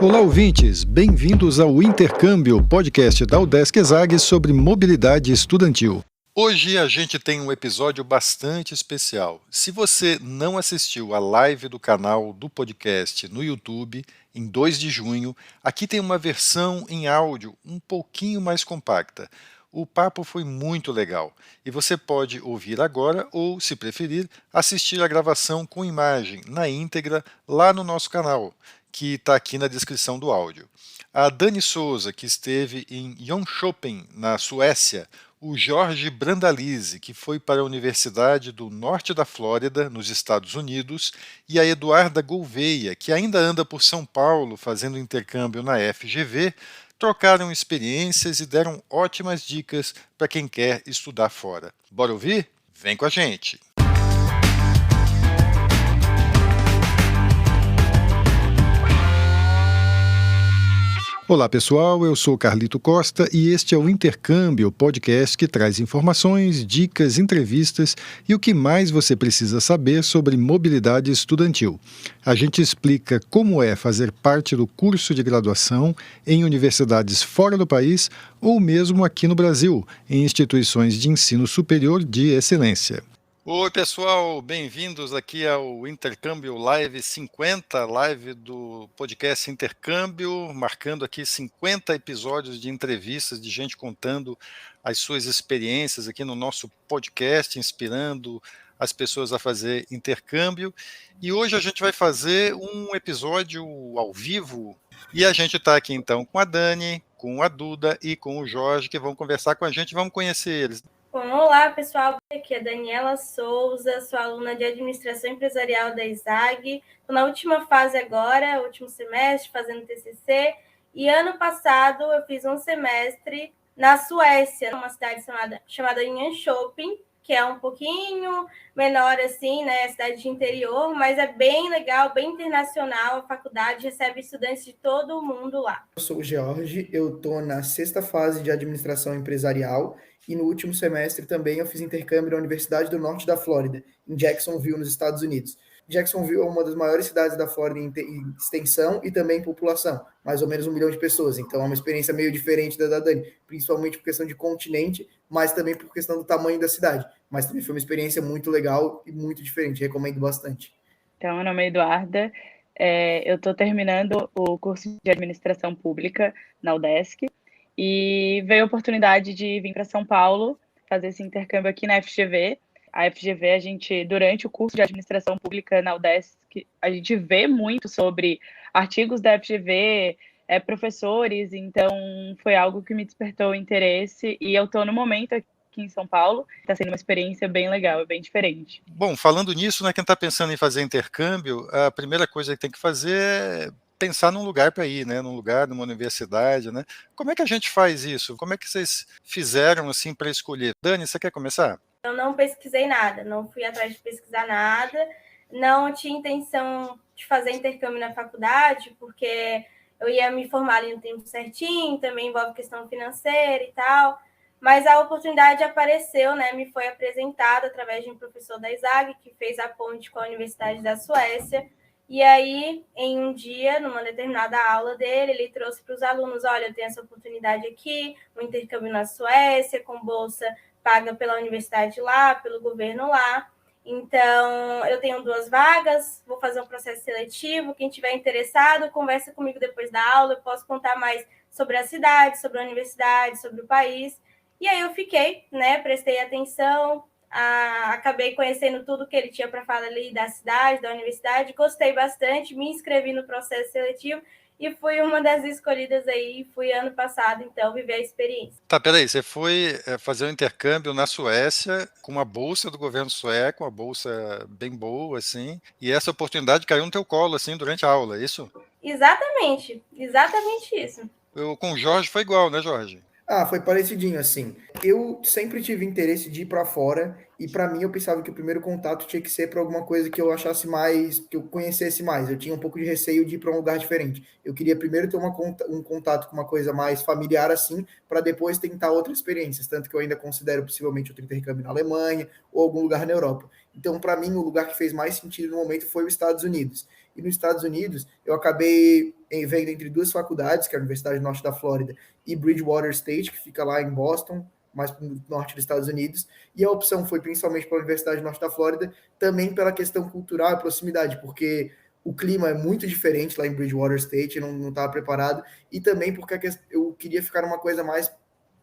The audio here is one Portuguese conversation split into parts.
Olá, ouvintes! Bem-vindos ao Intercâmbio, podcast da UDESC ESAG sobre mobilidade estudantil. Hoje a gente tem um episódio bastante especial. Se você não assistiu a live do canal do podcast no YouTube, em 2 de junho, aqui tem uma versão em áudio um pouquinho mais compacta. O papo foi muito legal e você pode ouvir agora ou, se preferir, assistir a gravação com imagem na íntegra lá no nosso canal, que está aqui na descrição do áudio. A Dani Souza, que esteve em Jönköping, na Suécia, o Jorge Brandalize, que foi para a Universidade do Norte da Flórida, nos Estados Unidos, e a Eduarda Gouveia, que ainda anda por São Paulo fazendo intercâmbio na FGV, trocaram experiências e deram ótimas dicas para quem quer estudar fora. Bora ouvir? Vem com a gente! Olá pessoal, eu sou Carlito Costa e este é o Intercâmbio, podcast que traz informações, dicas, entrevistas e o que mais você precisa saber sobre mobilidade estudantil. A gente explica como é fazer parte do curso de graduação em universidades fora do país ou mesmo aqui no Brasil, em instituições de ensino superior de excelência. Oi pessoal, bem-vindos aqui ao Intercâmbio Live 50, live do podcast Intercâmbio, marcando aqui 50 episódios de entrevistas de gente contando as suas experiências aqui no nosso podcast, inspirando as pessoas a fazer intercâmbio. E hoje a gente vai fazer um episódio ao vivo e a gente está aqui então com a Dani, com a Duda e com o Jorge que vão conversar com a gente, vamos conhecer eles. Bom, olá pessoal, aqui é Daniela Souza, sou aluna de Administração Empresarial da ESAG, estou na última fase agora, último semestre, fazendo TCC, e ano passado eu fiz um semestre na Suécia, numa cidade chamada Jönköping, que é um pouquinho menor assim, né, cidade de interior, mas é bem legal, bem internacional, a faculdade recebe estudantes de todo o mundo lá. Eu sou o Jorge, eu estou na 6ª fase de Administração Empresarial, e no último semestre também eu fiz intercâmbio na Universidade do Norte da Flórida, em Jacksonville, nos Estados Unidos. Jacksonville é uma das maiores cidades da Flórida em extensão e também em população, mais ou menos 1 milhão de pessoas, então é uma experiência meio diferente da Dani, principalmente por questão de continente, mas também por questão do tamanho da cidade, mas também foi uma experiência muito legal e muito diferente, recomendo bastante. Então, meu nome é Eduarda, eu estou terminando o curso de Administração Pública na UDESC, e veio a oportunidade de vir para São Paulo, fazer esse intercâmbio aqui na FGV. A FGV, a gente, durante o curso de Administração Pública na UDESC, a gente vê muito sobre artigos da FGV, professores, então foi algo que me despertou o interesse, e eu estou no momento aqui em São Paulo, está sendo uma experiência bem legal, bem diferente. Bom, falando nisso, né, quem está pensando em fazer intercâmbio, a primeira coisa que tem que fazer é pensar num lugar para ir, né, num lugar, numa universidade, né? Como é que a gente faz isso? Como é que vocês fizeram assim para escolher? Dani, você quer começar? Eu não pesquisei nada, não fui atrás de pesquisar nada, não tinha intenção de fazer intercâmbio na faculdade, porque eu ia me formar ali no tempo certinho, também envolve questão financeira e tal, mas a oportunidade apareceu, né, me foi apresentada através de um professor da ESAG, que fez a ponte com a Universidade da Suécia. E aí, em um dia, numa determinada aula dele, ele trouxe para os alunos, olha, eu tenho essa oportunidade aqui, um intercâmbio na Suécia, com bolsa paga pela universidade lá, pelo governo lá. Então, eu tenho 2 vagas, vou fazer um processo seletivo, quem tiver interessado, conversa comigo depois da aula, eu posso contar mais sobre a cidade, sobre a universidade, sobre o país. E aí eu fiquei, né, prestei atenção, acabei conhecendo tudo que ele tinha para falar ali da cidade, da universidade, gostei bastante, me inscrevi no processo seletivo e fui uma das escolhidas aí, fui ano passado, então, viver a experiência. Tá, peraí, você foi fazer um intercâmbio na Suécia com uma bolsa do governo sueco, uma bolsa bem boa, assim, e essa oportunidade caiu no teu colo, assim, durante a aula, é isso? Exatamente isso. Com o Jorge foi igual, né, Jorge? Foi parecidinho, assim. Eu sempre tive interesse de ir para fora e para mim eu pensava que o primeiro contato tinha que ser para alguma coisa que eu achasse mais, que eu conhecesse mais. Eu tinha um pouco de receio de ir para um lugar diferente. Eu queria primeiro ter um contato com uma coisa mais familiar assim, para depois tentar outras experiências, tanto que eu ainda considero possivelmente outro intercâmbio na Alemanha ou algum lugar na Europa. Então, para mim, o lugar que fez mais sentido no momento foi os Estados Unidos. E nos Estados Unidos, eu acabei vendo entre duas faculdades, que é a Universidade Norte da Flórida e Bridgewater State, que fica lá em Boston, mais no norte dos Estados Unidos, e a opção foi principalmente para a Universidade Norte da Flórida, também pela questão cultural e proximidade, porque o clima é muito diferente lá em Bridgewater State, eu não estava preparado, e também porque eu queria ficar numa coisa mais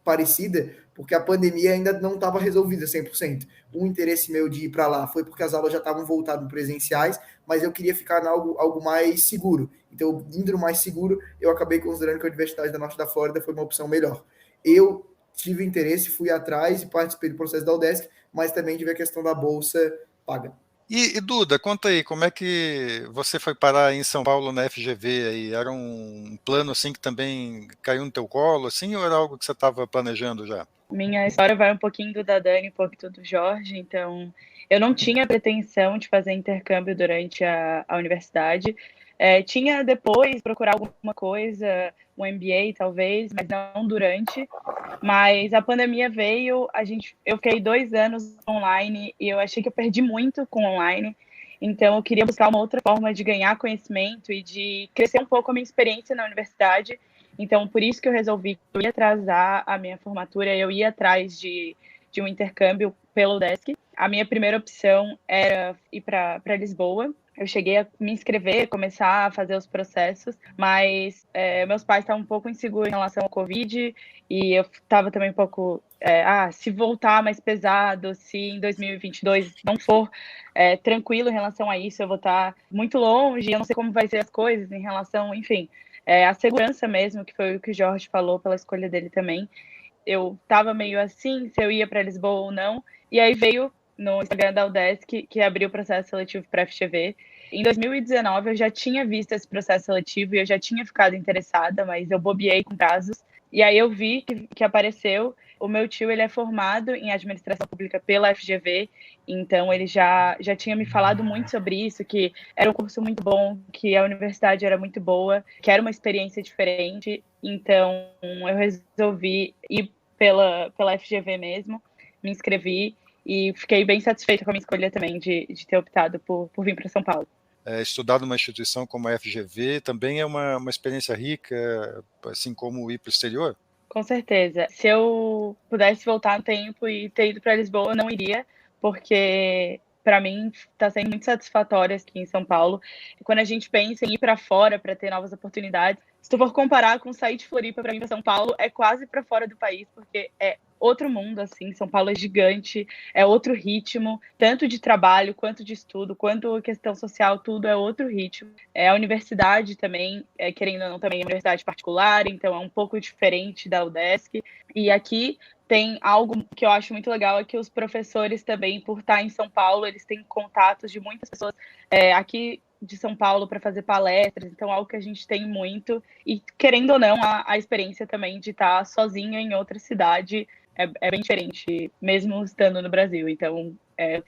parecida, porque a pandemia ainda não estava resolvida 100%. O interesse meu de ir para lá foi porque as aulas já estavam voltadas presenciais, mas eu queria ficar em algo mais seguro. Então, indo no mais seguro, eu acabei considerando que a Universidade da Norte da Flórida foi uma opção melhor. Eu tive interesse, fui atrás e participei do processo da UDESC, mas também tive a questão da bolsa paga. E Duda, conta aí, como é que você foi parar em São Paulo na FGV aí? Era um plano assim que também caiu no teu colo, assim, ou era algo que você estava planejando já? Minha história vai um pouquinho do da Dani, um pouquinho do Jorge, então eu não tinha pretensão de fazer intercâmbio durante a universidade. Tinha depois procurar alguma coisa, um MBA talvez, mas não durante. Mas a pandemia veio, eu fiquei 2 anos online e eu achei que eu perdi muito com online. Então eu queria buscar uma outra forma de ganhar conhecimento e de crescer um pouco a minha experiência na universidade. Então, por isso que eu resolvi que eu ia atrasar a minha formatura, eu ia atrás de um intercâmbio pelo UDESC. A minha primeira opção era ir para Lisboa. Eu cheguei a me inscrever, começar a fazer os processos, mas meus pais estavam um pouco inseguros em relação ao Covid e eu estava também um pouco, se voltar mais pesado, se em 2022 não for tranquilo em relação a isso, eu vou estar muito longe, eu não sei como vai ser as coisas em relação, enfim, a segurança mesmo, que foi o que o Jorge falou pela escolha dele também. Eu estava meio assim, se eu ia para Lisboa ou não, e aí veio no Instagram da UDESC, que abriu o processo seletivo para a FGV. Em 2019, eu já tinha visto esse processo seletivo e eu já tinha ficado interessada, mas eu bobeei com prazos. E aí eu vi que apareceu. O meu tio, ele é formado em administração pública pela FGV, então ele já tinha me falado muito sobre isso, que era um curso muito bom, que a universidade era muito boa, que era uma experiência diferente. Então eu resolvi ir pela FGV mesmo, me inscrevi e fiquei bem satisfeita com a minha escolha também de ter optado por vir para São Paulo. Estudar numa instituição como a FGV também é uma experiência rica, assim como ir para o exterior? Com certeza. Se eu pudesse voltar no tempo e ter ido para Lisboa, eu não iria, porque para mim está sendo muito satisfatório aqui em São Paulo. E quando a gente pensa em ir para fora para ter novas oportunidades, se tu for comparar com sair de Floripa para vir para São Paulo, é quase para fora do país, porque é outro mundo, assim. São Paulo é gigante, é outro ritmo, tanto de trabalho, quanto de estudo, quanto questão social, tudo é outro ritmo. A universidade também, querendo ou não, também é uma universidade particular, então é um pouco diferente da UDESC. E aqui tem algo que eu acho muito legal, é que os professores também, por estar em São Paulo, eles têm contatos de muitas pessoas aqui de São Paulo para fazer palestras, então algo que a gente tem muito, e querendo ou não, a experiência também de estar sozinha em outra cidade é bem diferente, mesmo estando no Brasil. Então,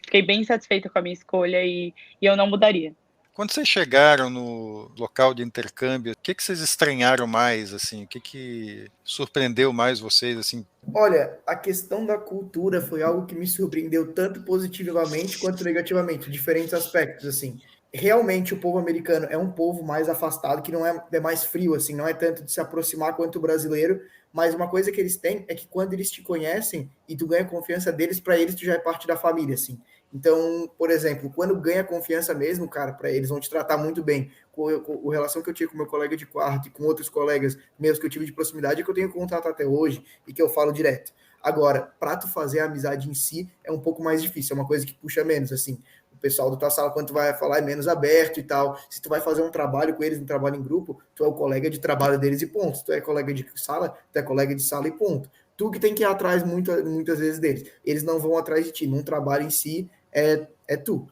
fiquei bem satisfeita com a minha escolha e eu não mudaria. Quando vocês chegaram no local de intercâmbio, o que vocês estranharam mais, assim? O que surpreendeu mais vocês, assim? Olha, a questão da cultura foi algo que me surpreendeu tanto positivamente quanto negativamente, diferentes aspectos, assim. Realmente o povo americano é um povo mais afastado, que não é mais frio, assim, não é tanto de se aproximar quanto o brasileiro, mas uma coisa que eles têm é que quando eles te conhecem e tu ganha confiança deles, para eles tu já é parte da família, assim. Então, por exemplo, quando ganha confiança mesmo, cara, para eles vão te tratar muito bem. Com a relação que eu tinha com meu colega de quarto e com outros colegas meus que eu tive de proximidade, que eu tenho contato até hoje e que eu falo direto. Agora, para tu fazer a amizade em si é um pouco mais difícil, é uma coisa que puxa menos, assim. O pessoal da tua sala, quando tu vai falar, é menos aberto e tal. Se tu vai fazer um trabalho com eles, um trabalho em grupo, tu é o colega de trabalho deles e ponto. Se tu é colega de sala, tu é colega de sala e ponto. Tu que tem que ir atrás muitas vezes deles. Eles não vão atrás de ti. Num trabalho em si, é tu.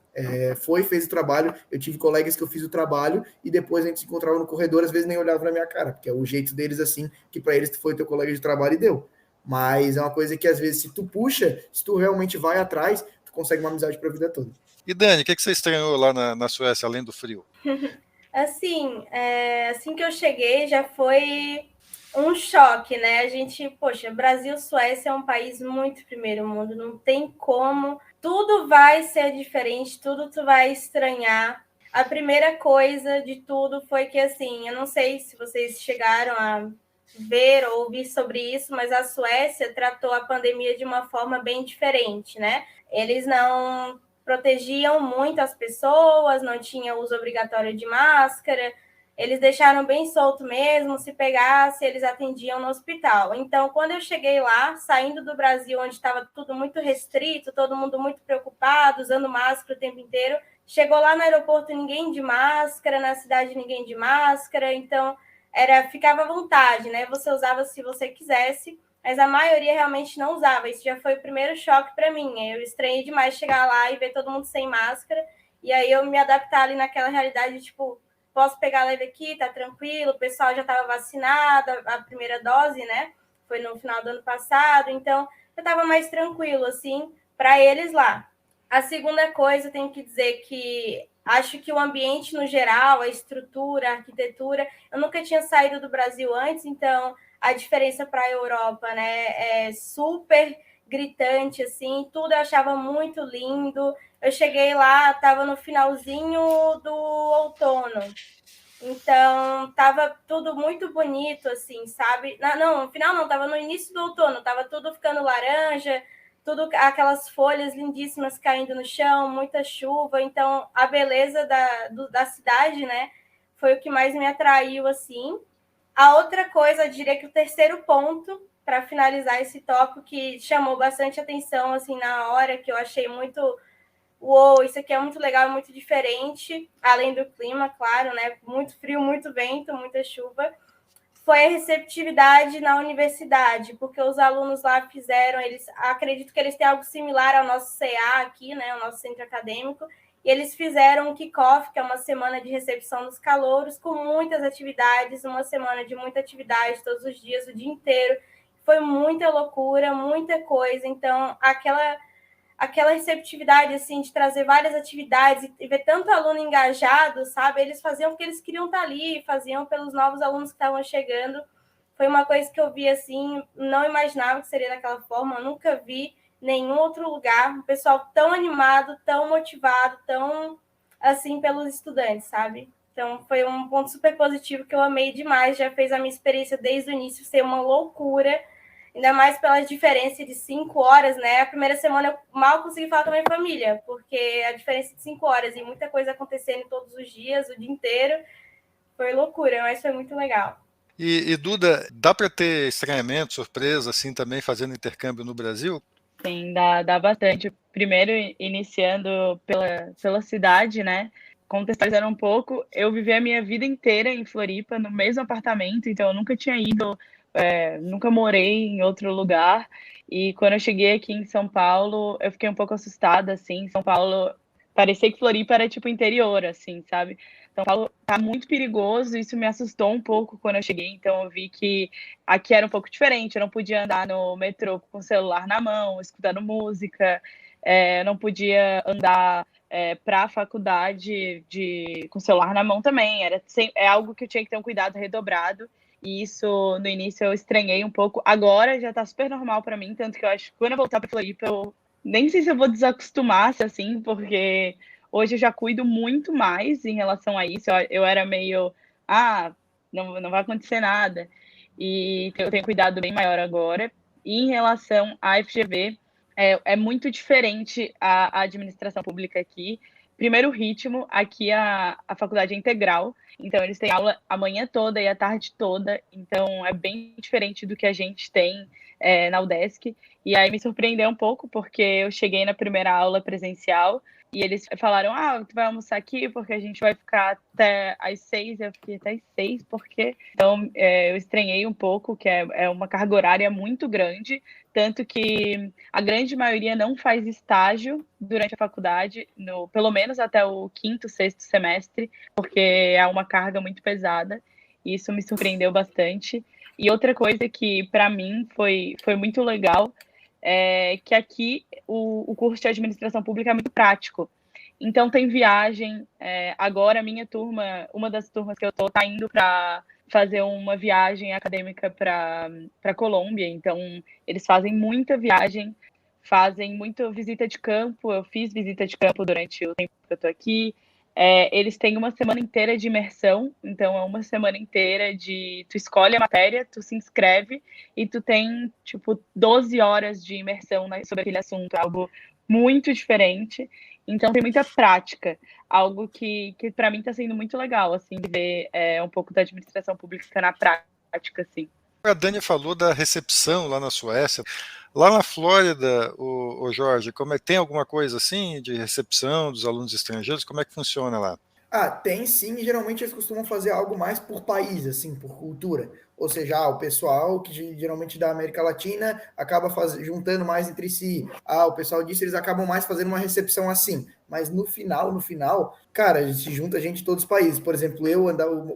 Fez o trabalho, eu tive colegas que eu fiz o trabalho e depois a gente se encontrava no corredor, às vezes nem olhava na minha cara, porque é o jeito deles assim, que para eles tu foi teu colega de trabalho e deu. Mas é uma coisa que às vezes se tu puxa, se tu realmente vai atrás, tu consegue uma amizade para a vida toda. E Dani, o que você estranhou lá na Suécia, além do frio? Assim, assim que eu cheguei, já foi um choque, né? A gente, poxa, Brasil, Suécia é um país muito primeiro mundo, não tem como. Tudo vai ser diferente, tudo tu vai estranhar. A primeira coisa de tudo foi que, assim, eu não sei se vocês chegaram a ver ou ouvir sobre isso, mas a Suécia tratou a pandemia de uma forma bem diferente, né? Eles não protegiam muito as pessoas, não tinha uso obrigatório de máscara, eles deixaram bem solto mesmo, se pegasse, eles atendiam no hospital. Então, quando eu cheguei lá, saindo do Brasil, onde estava tudo muito restrito, todo mundo muito preocupado, usando máscara o tempo inteiro, chegou lá no aeroporto ninguém de máscara, na cidade ninguém de máscara, então ficava à vontade, né? Você usava se você quisesse, mas a maioria realmente não usava. Isso já foi o primeiro choque para mim. Eu estranhei demais chegar lá e ver todo mundo sem máscara, e aí eu me adaptar ali naquela realidade, tipo, posso pegar leve aqui, tá tranquilo, o pessoal já estava vacinado, a primeira dose, né? Foi no final do ano passado, então eu estava mais tranquilo, assim, para eles lá. A segunda coisa, eu tenho que dizer que acho que o ambiente no geral, a estrutura, a arquitetura, eu nunca tinha saído do Brasil antes, então a diferença para a Europa, né, é super gritante, assim, tudo eu achava muito lindo. Eu cheguei lá, estava no finalzinho do outono, então estava tudo muito bonito, assim, sabe? Não, no final não, estava no início do outono, estava tudo ficando laranja, tudo aquelas folhas lindíssimas caindo no chão, muita chuva, então a beleza da cidade, né, foi o que mais me atraiu, assim. A outra coisa, eu diria que o terceiro ponto, para finalizar esse tópico, que chamou bastante atenção, assim, na hora, que eu achei muito uou, isso aqui é muito legal, muito diferente, além do clima, claro, né? Muito frio, muito vento, muita chuva. Foi a receptividade na universidade, porque os alunos lá fizeram, eles acredito que eles têm algo similar ao nosso CA aqui, né? O nosso centro acadêmico, e eles fizeram um kickoff, que é uma semana de recepção dos calouros, com muitas atividades, uma semana de muita atividade, todos os dias, o dia inteiro. Foi muita loucura, muita coisa. Então, aquela receptividade, assim, de trazer várias atividades e ver tanto aluno engajado, sabe? Eles faziam porque eles queriam estar ali, faziam pelos novos alunos que estavam chegando. Foi uma coisa que eu vi, assim, não imaginava que seria daquela forma, eu nunca vi nenhum outro lugar, um pessoal tão animado, tão motivado, tão, assim, pelos estudantes, sabe? Então, foi um ponto super positivo que eu amei demais, já fez a minha experiência desde o início ser uma loucura, ainda mais pela diferença de 5 horas, né? A primeira semana eu mal consegui falar com a minha família, porque a diferença de 5 horas e muita coisa acontecendo todos os dias, o dia inteiro, foi loucura, mas foi muito legal. E Duda, dá para ter estranhamento, surpresa, assim, também fazendo intercâmbio no Brasil? Sim, dá bastante. Primeiro, iniciando pela cidade, né? Contextualizando um pouco, eu vivi a minha vida inteira em Floripa, no mesmo apartamento, então eu nunca tinha ido, nunca morei em outro lugar. E quando eu cheguei aqui em São Paulo, eu fiquei um pouco assustada, assim. São Paulo, parecia que Floripa era tipo interior, assim, sabe? São Paulo tá muito perigoso, isso me assustou um pouco quando eu cheguei, então eu vi que aqui era um pouco diferente, eu não podia andar no metrô com o celular na mão, escutando música, não podia andar para a faculdade com o celular na mão também, é algo que eu tinha que ter um cuidado redobrado, e isso no início eu estranhei um pouco, agora já tá super normal para mim, tanto que eu acho que quando eu voltar para Floripa, eu nem sei se eu vou desacostumar, assim, porque hoje eu já cuido muito mais em relação a isso, eu era meio, não vai acontecer nada, e eu tenho cuidado bem maior agora. E em relação à FGV, é muito diferente a administração pública aqui. Primeiro, o ritmo, aqui a faculdade é integral, então eles têm aula a manhã toda e a tarde toda, então é bem diferente do que a gente tem na UDESC. E aí me surpreendeu um pouco, porque eu cheguei na primeira aula presencial e eles falaram, tu vai almoçar aqui porque a gente vai ficar até às 6. Eu fiquei até às 6, porque... Então, eu estranhei um pouco, que é uma carga horária muito grande, tanto que a grande maioria não faz estágio durante a faculdade, pelo menos até o 5º, 6º semestre, porque é uma carga muito pesada. E isso me surpreendeu bastante. E outra coisa que, para mim, foi muito legal que aqui o curso de administração pública é muito prático. Então tem viagem. Agora a minha turma, uma das turmas que eu estou, está indo para fazer uma viagem acadêmica para a Colômbia. Então, eles fazem muita viagem, fazem muita visita de campo. Eu fiz visita de campo durante o tempo que eu estou aqui. Eles têm uma semana inteira de imersão, então é uma semana inteira de... Tu escolhe a matéria, tu se inscreve e tu tem, tipo, 12 horas de imersão sobre aquele assunto, algo muito diferente. Então tem muita prática, algo que para mim está sendo muito legal, assim, de ver um pouco da administração pública na prática, assim. A Dani falou da recepção lá na Suécia. Lá na Flórida, o Jorge, como tem alguma coisa assim de recepção dos alunos estrangeiros? Como é que funciona lá? Tem sim, e geralmente eles costumam fazer algo mais por país, assim, por cultura. Ou seja, o pessoal que geralmente da América Latina acaba juntando mais entre si. O pessoal disso, eles acabam mais fazendo uma recepção assim. Mas no final, cara, se junta gente de todos os países. Por exemplo,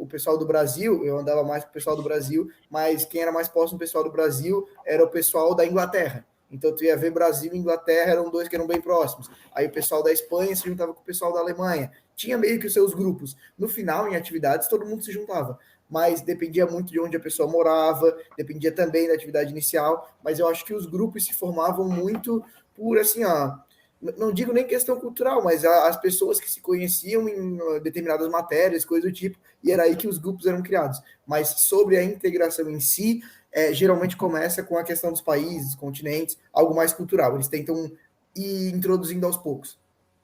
o pessoal do Brasil, eu andava mais com o pessoal do Brasil, mas quem era mais próximo do pessoal do Brasil era o pessoal da Inglaterra. Então, tu ia ver Brasil e Inglaterra, eram dois que eram bem próximos. Aí o pessoal da Espanha se juntava com o pessoal da Alemanha. Tinha meio que os seus grupos. No final, em atividades, todo mundo se juntava. Mas dependia muito de onde a pessoa morava, dependia também da atividade inicial. Mas eu acho que os grupos se formavam muito por, assim, não digo nem questão cultural, mas as pessoas que se conheciam em determinadas matérias, coisas do tipo, e era aí que os grupos eram criados. Mas sobre a integração em si, geralmente começa com a questão dos países, continentes, algo mais cultural. Eles tentam ir introduzindo aos poucos.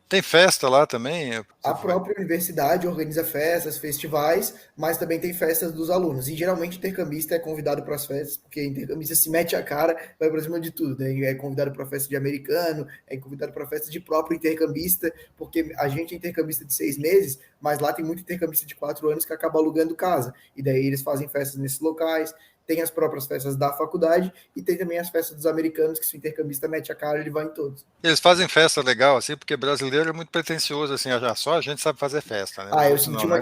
Tem festa lá também? A própria universidade organiza festas, festivais, mas também tem festas dos alunos. E geralmente intercambista é convidado para as festas, porque intercambista se mete a cara, vai para cima de tudo. Né? É convidado para festa de americano, é convidado para festa de próprio intercambista, porque a gente é intercambista de 6 meses, mas lá tem muito intercambista de 4 anos que acaba alugando casa. E daí eles fazem festas nesses locais. Tem as próprias festas da faculdade e tem também as festas dos americanos, que se o intercambista mete a cara, ele vai em todos. Eles fazem festa legal, assim, porque brasileiro é muito pretencioso, assim, só a gente sabe fazer festa, né? Eu senti uma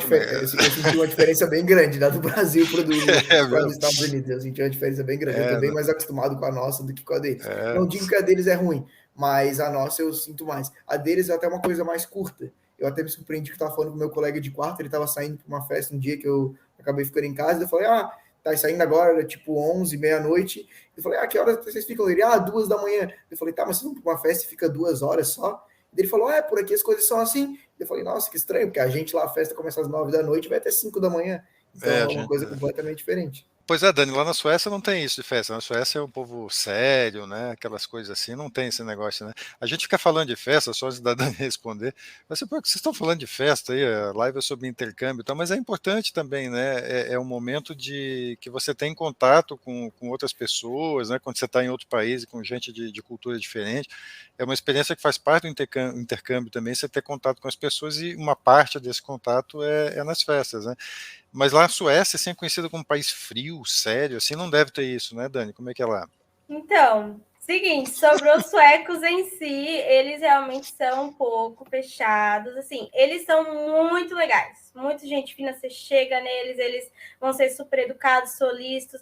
diferença bem grande da do Brasil para os Estados Unidos. Eu senti uma diferença bem grande. Eu estou bem mais acostumado com a nossa do que com a deles. Não digo que a deles é ruim, mas a nossa eu sinto mais. A deles é até uma coisa mais curta. Eu até me surpreendi que eu estava falando com meu colega de quarto, ele estava saindo para uma festa um dia que eu acabei ficando em casa, e eu falei, tá saindo agora, era tipo 11, meia-noite. Eu falei, que horas vocês ficam? Ele, 2 da manhã. Eu falei, mas vocês vão para uma festa e fica 2 horas só? Ele falou, por aqui as coisas são assim. Eu falei, nossa, que estranho, porque a gente lá, a festa começa às 9 da noite e vai até 5 da manhã. Então é uma coisa completamente diferente. Pois é, Dani, lá na Suécia não tem isso de festa. Na Suécia é um povo sério, né? Aquelas coisas assim, não tem esse negócio, né? A gente fica falando de festa, só antes da Dani responder. Mas vocês estão falando de festa aí, a live é sobre intercâmbio e tal, mas é importante também, né? É um momento que você tem contato com outras pessoas, né? Quando você está em outro país, com gente de cultura diferente. É uma experiência que faz parte do intercâmbio também, você ter contato com as pessoas, e uma parte desse contato é nas festas, né? Mas lá na Suécia, assim, é conhecido como um país frio, sério, assim, não deve ter isso, né, Dani? Como é que é lá? Então, seguinte, sobre os suecos em si, eles realmente são um pouco fechados, assim, eles são muito legais, muita gente fina, você chega neles, eles vão ser super educados, solícitos,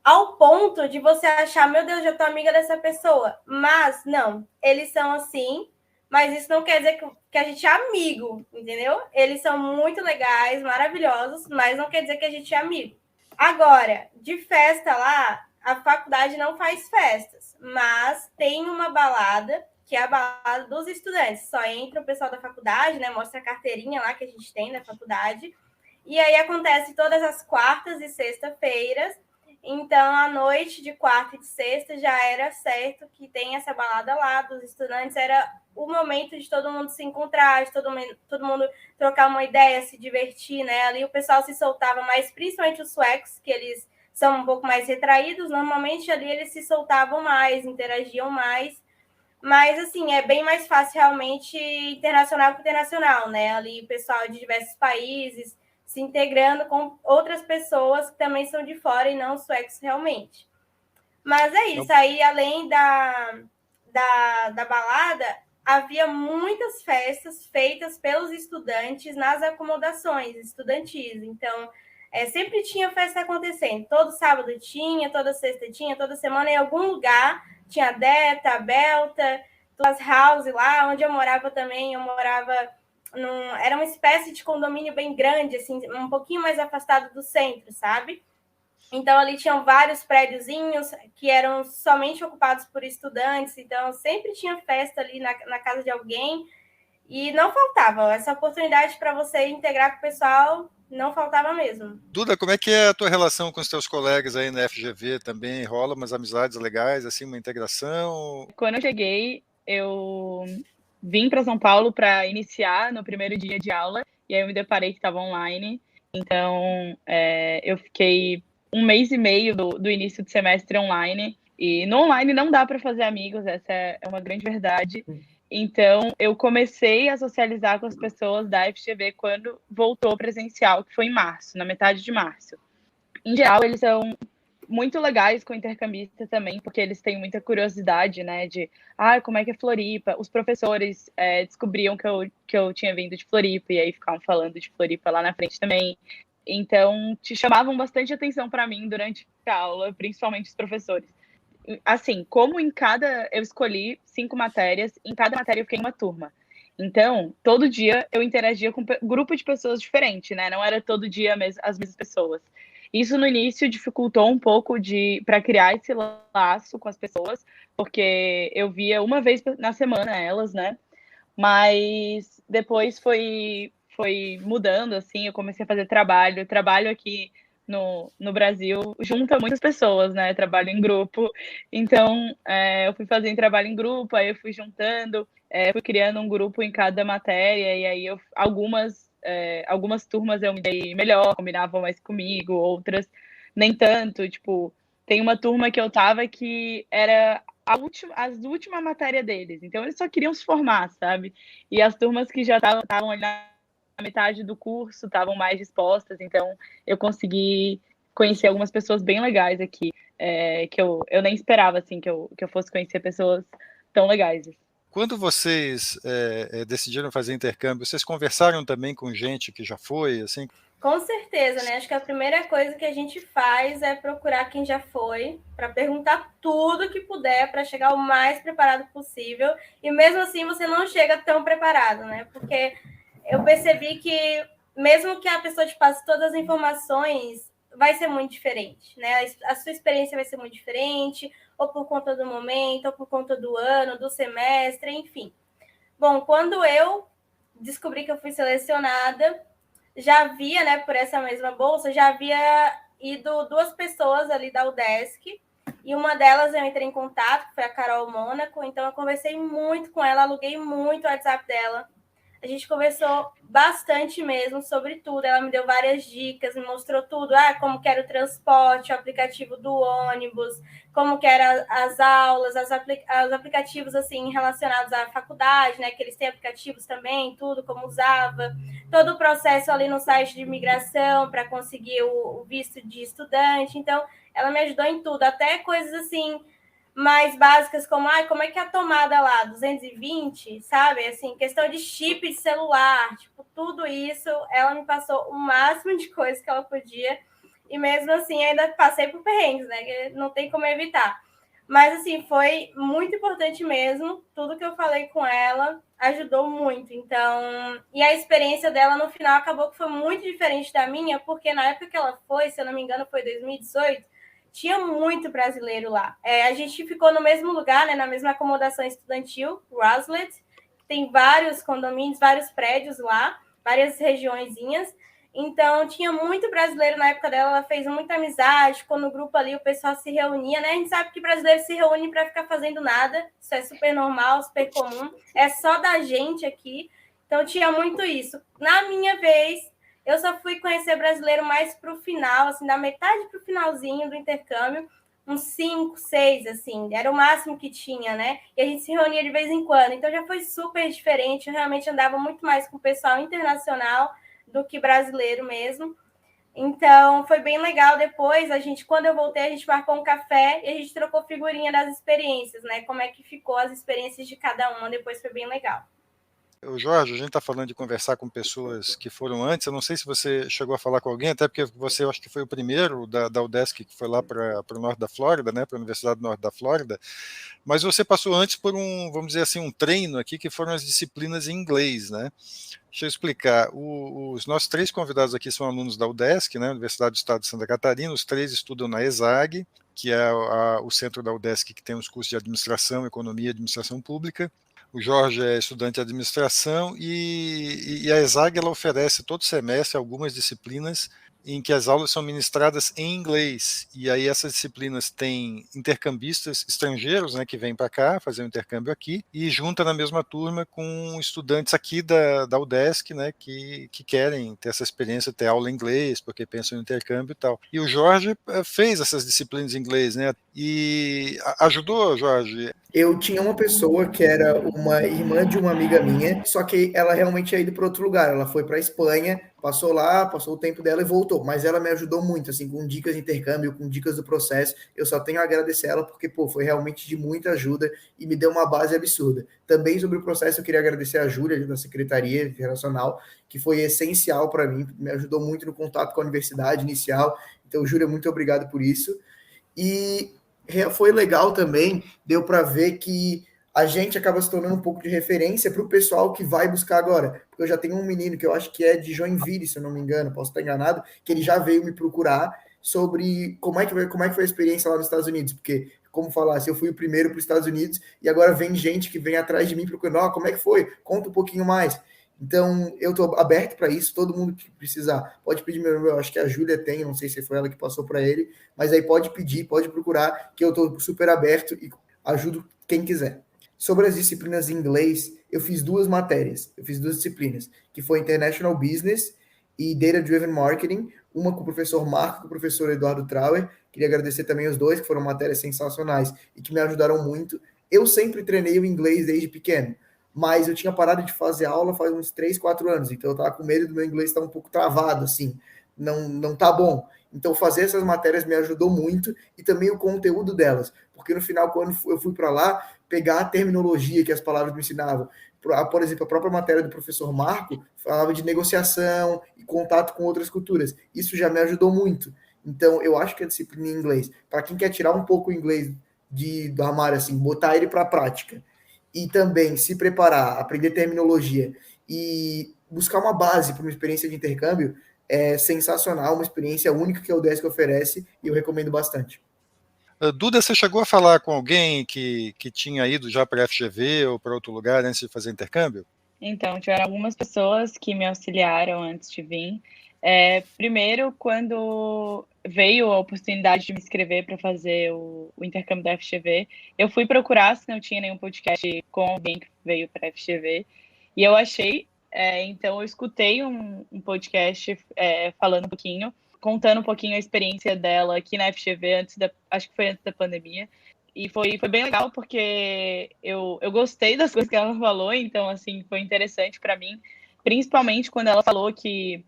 ao ponto de você achar, meu Deus, já tô amiga dessa pessoa, mas não, eles são assim, mas isso não quer dizer que a gente é amigo, entendeu? Eles são muito legais, maravilhosos, mas não quer dizer que a gente é amigo. Agora, de festa lá, a faculdade não faz festas, mas tem uma balada, que é a balada dos estudantes. Só entra o pessoal da faculdade, né? Mostra a carteirinha lá que a gente tem na faculdade. E aí acontece todas as quartas e sexta-feiras. Então, à noite de quarta e de sexta já era certo que tem essa balada lá dos estudantes. Era o momento de todo mundo se encontrar, de todo mundo trocar uma ideia, se divertir, né? Ali o pessoal se soltava mais, principalmente os suecos, que eles são um pouco mais retraídos. Normalmente ali eles se soltavam mais, interagiam mais. Mas, assim, é bem mais fácil realmente internacional que internacional, né? Ali o pessoal de diversos países se integrando com outras pessoas que também são de fora e não suecos realmente. Mas é isso, aí além da balada, havia muitas festas feitas pelos estudantes nas acomodações estudantis. Então, sempre tinha festa acontecendo. Todo sábado tinha, toda sexta tinha, toda semana em algum lugar tinha a Deta, a Belta, as house lá, onde eu morava também. Eu morava era uma espécie de condomínio bem grande, assim, um pouquinho mais afastado do centro, sabe? Então, ali tinham vários prédiozinhos que eram somente ocupados por estudantes, então sempre tinha festa ali na casa de alguém, e não faltava. Essa oportunidade para você integrar com o pessoal não faltava mesmo. Duda, como é que é a tua relação com os teus colegas aí na FGV? Também rola umas amizades legais, assim, uma integração? Quando eu cheguei, eu vim para São Paulo para iniciar no primeiro dia de aula, e aí eu me deparei que estava online. Então, eu fiquei 1 mês e meio do início do semestre online. E no online não dá para fazer amigos, essa é uma grande verdade. Então, eu comecei a socializar com as pessoas da FGV quando voltou presencial, que foi em março, na metade de março. Em geral, eles são muito legais com intercambista também, porque eles têm muita curiosidade, né, de como é que é Floripa. Os professores descobriam que eu tinha vindo de Floripa, e aí ficavam falando de Floripa lá na frente também. Então, te chamavam bastante atenção para mim durante a aula, principalmente os professores. Assim, como eu escolhi 5 matérias, em cada matéria eu fiquei em uma turma. Então, todo dia eu interagia com um grupo de pessoas diferentes, né? Não era todo dia as mesmas pessoas. Isso no início dificultou um pouco para criar esse laço com as pessoas, porque eu via uma vez na semana elas, né? Mas depois foi mudando, assim, eu comecei a fazer trabalho aqui no Brasil junta muitas pessoas, né? Trabalho em grupo. Então, eu fui fazendo trabalho em grupo, aí eu fui juntando, fui criando um grupo em cada matéria, e aí algumas turmas eu me dei melhor, combinavam mais comigo, outras nem tanto. Tipo, tem uma turma que eu tava que era a última matéria deles, então eles só queriam se formar, sabe? E as turmas que já estavam ali na metade do curso estavam mais dispostas, então eu consegui conhecer algumas pessoas bem legais aqui, que eu nem esperava, assim, que eu fosse conhecer pessoas tão legais. Quando vocês decidiram fazer intercâmbio, vocês conversaram também com gente que já foi, assim? Com certeza, né? Acho que a primeira coisa que a gente faz é procurar quem já foi, para perguntar tudo que puder, para chegar o mais preparado possível. E mesmo assim você não chega tão preparado, né? Porque eu percebi que mesmo que a pessoa te passe todas as informações, vai ser muito diferente, né? A sua experiência vai ser muito diferente, ou por conta do momento, ou por conta do ano, do semestre, enfim. Bom, quando eu descobri que eu fui selecionada, já havia, né, por essa mesma bolsa, já havia ido 2 pessoas ali da UDESC, e uma delas eu entrei em contato, que foi a Carol Mônaco, então eu conversei muito com ela, aluguei muito o WhatsApp dela. A gente conversou bastante mesmo sobre tudo. Ela me deu várias dicas, me mostrou tudo. Como que era o transporte, o aplicativo do ônibus, como que eram as aulas, os aplicativos assim relacionados à faculdade, né? Que eles têm aplicativos também, tudo, como usava. Todo o processo ali no site de imigração para conseguir o visto de estudante. Então, ela me ajudou em tudo, até coisas assim mais básicas, como como é que é a tomada lá, 220, sabe? Assim, questão de chip de celular, tipo, tudo isso, ela me passou o máximo de coisas que ela podia, e mesmo assim ainda passei por perrengues, né? Que não tem como evitar. Mas, assim, foi muito importante mesmo, tudo que eu falei com ela ajudou muito, então... E a experiência dela, no final, acabou que foi muito diferente da minha, porque na época que ela foi, se eu não me engano, foi 2018, tinha muito brasileiro lá. A gente ficou no mesmo lugar, né, na mesma acomodação estudantil, Roslet, que tem vários condomínios, vários prédios lá, várias regiõezinhas. Então, tinha muito brasileiro na época dela, ela fez muita amizade, ficou no grupo ali, o pessoal se reunia, né? A gente sabe que brasileiro se reúne para ficar fazendo nada, isso é super normal, super comum, é só da gente aqui. Então, tinha muito isso. Na minha vez, eu só fui conhecer brasileiro mais para o final, assim, da metade para o finalzinho do intercâmbio, uns 5, 6, assim, era o máximo que tinha, né? E a gente se reunia de vez em quando, então já foi super diferente, eu realmente andava muito mais com o pessoal internacional do que brasileiro mesmo. Então, foi bem legal. Depois, quando eu voltei, a gente marcou um café e a gente trocou figurinha das experiências, né? Como é que ficou as experiências de cada uma, depois foi bem legal. O Jorge, a gente está falando de conversar com pessoas que foram antes. Eu não sei se você chegou a falar com alguém, até porque você, eu acho que foi o primeiro da UDESC que foi lá para o norte da Flórida, né, para a Universidade do Norte da Flórida. Mas você passou antes por vamos dizer assim, um treino aqui que foram as disciplinas em inglês, né? Deixa eu explicar. Os nossos 3 convidados aqui são alunos da UDESC, né, Universidade do Estado de Santa Catarina. Os 3 estudam na ESAG, que é o centro da UDESC que tem os cursos de administração, economia e administração pública. O Jorge é estudante de administração e a ESAG ela oferece todo semestre algumas disciplinas em que as aulas são ministradas em inglês. E aí essas disciplinas têm intercambistas estrangeiros, né, que vêm para cá fazer um intercâmbio aqui e junta na mesma turma com estudantes aqui da UDESC, né, que querem ter essa experiência, ter aula em inglês, porque pensam no intercâmbio e tal. E o Jorge fez essas disciplinas em inglês, né? E ajudou, Jorge? Eu tinha uma pessoa que era uma irmã de uma amiga minha, só que ela realmente tinha ido para outro lugar. Ela foi para a Espanha, passou lá, passou o tempo dela e voltou. Mas ela me ajudou muito, assim, com dicas de intercâmbio, com dicas do processo. Eu só tenho a agradecer ela porque, pô, foi realmente de muita ajuda e me deu uma base absurda. Também sobre o processo, eu queria agradecer a Júlia, da Secretaria Internacional, que foi essencial para mim, me ajudou muito no contato com a universidade inicial. Então, Júlia, muito obrigado por isso. E foi legal também, deu para ver que a gente acaba se tornando um pouco de referência para o pessoal que vai buscar agora. Porque eu já tenho um menino que eu acho que é de Joinville, se eu não me engano, posso estar enganado, que ele já veio me procurar sobre como é que foi a experiência lá nos Estados Unidos. Porque, como falasse, eu fui o primeiro para os Estados Unidos e agora vem gente que vem atrás de mim procurando, como é que foi? Conta um pouquinho mais. Então, eu estou aberto para isso. Todo mundo que precisar pode pedir meu número. Acho que a Júlia tem, não sei se foi ela que passou para ele, mas aí pode pedir, pode procurar, que eu estou super aberto e ajudo quem quiser. Sobre as disciplinas em inglês, eu fiz 2 matérias, eu fiz 2 disciplinas, que foi International Business e Data Driven Marketing, uma com o professor Marco e com o professor Eduardo Trauer. Queria agradecer também os 2, que foram matérias sensacionais e que me ajudaram muito. Eu sempre treinei o inglês desde pequeno, mas eu tinha parado de fazer aula faz uns 3, 4 anos, então eu tava com medo do meu inglês estar um pouco travado, assim, não tá bom. Então fazer essas matérias me ajudou muito e também o conteúdo delas, porque no final, quando eu fui para lá, pegar a terminologia que as palavras me ensinavam, por exemplo, a própria matéria do professor Marco falava de negociação e contato com outras culturas, isso já me ajudou muito. Então eu acho que a disciplina em inglês, para quem quer tirar um pouco o inglês do armário, assim, botar ele para a prática, e também se preparar, aprender terminologia e buscar uma base para uma experiência de intercâmbio é sensacional, uma experiência única que a UDESC oferece e eu recomendo bastante. Duda, você chegou a falar com alguém que tinha ido já para a FGV ou para outro lugar antes de fazer intercâmbio? Então, tiveram algumas pessoas que me auxiliaram antes de vir. Primeiro, quando veio a oportunidade de me inscrever para fazer o intercâmbio da FGV, eu fui procurar se não tinha nenhum podcast com alguém que veio para a FGV, e eu achei, então eu escutei um podcast falando um pouquinho, contando um pouquinho a experiência dela aqui na FGV, acho que foi antes da pandemia, e foi bem legal, porque eu gostei das coisas que ela falou, então, assim, foi interessante para mim, principalmente quando ela falou que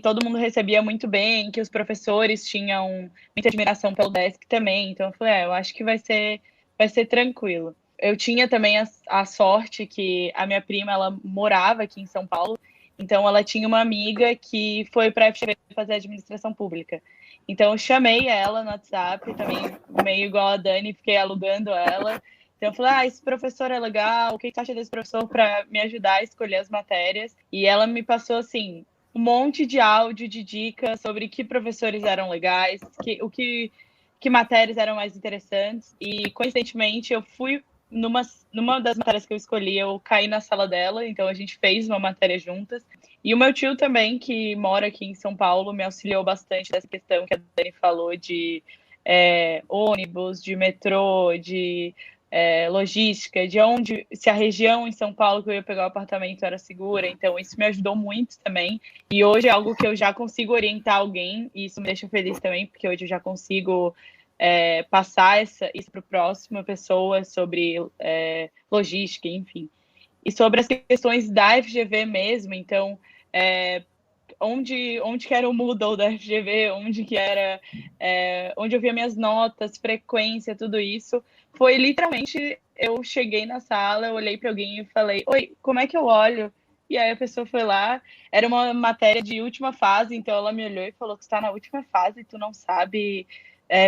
todo mundo recebia muito bem, que os professores tinham muita admiração pelo UDESC também. Então, eu falei, eu acho que vai ser tranquilo. Eu tinha também a sorte que a minha prima, ela morava aqui em São Paulo, então ela tinha uma amiga que foi para a FGV fazer administração pública. Então, eu chamei ela no WhatsApp, também meio igual a Dani, fiquei alugando ela. Então, eu falei, esse professor é legal, o que você acha desse professor para me ajudar a escolher as matérias? E ela me passou, assim, um monte de áudio, de dicas sobre que professores eram legais, que matérias eram mais interessantes. E, coincidentemente, eu fui numa das matérias que eu escolhi, eu caí na sala dela, então a gente fez uma matéria juntas. E o meu tio também, que mora aqui em São Paulo, me auxiliou bastante nessa questão que a Dani falou de ônibus, de metrô, de logística, de onde, se a região em São Paulo que eu ia pegar o apartamento era segura, então isso me ajudou muito também, e hoje é algo que eu já consigo orientar alguém, e isso me deixa feliz também, porque hoje eu já consigo passar isso para a próxima pessoa sobre logística, enfim. E sobre as questões da FGV mesmo, então, onde que era o Moodle da FGV, onde eu via minhas notas, frequência, tudo isso, foi literalmente eu cheguei na sala, eu olhei para alguém e falei, oi, como é que eu olho? E aí a pessoa foi lá, era uma matéria de última fase, então ela me olhou e falou que está na última fase, tu não sabe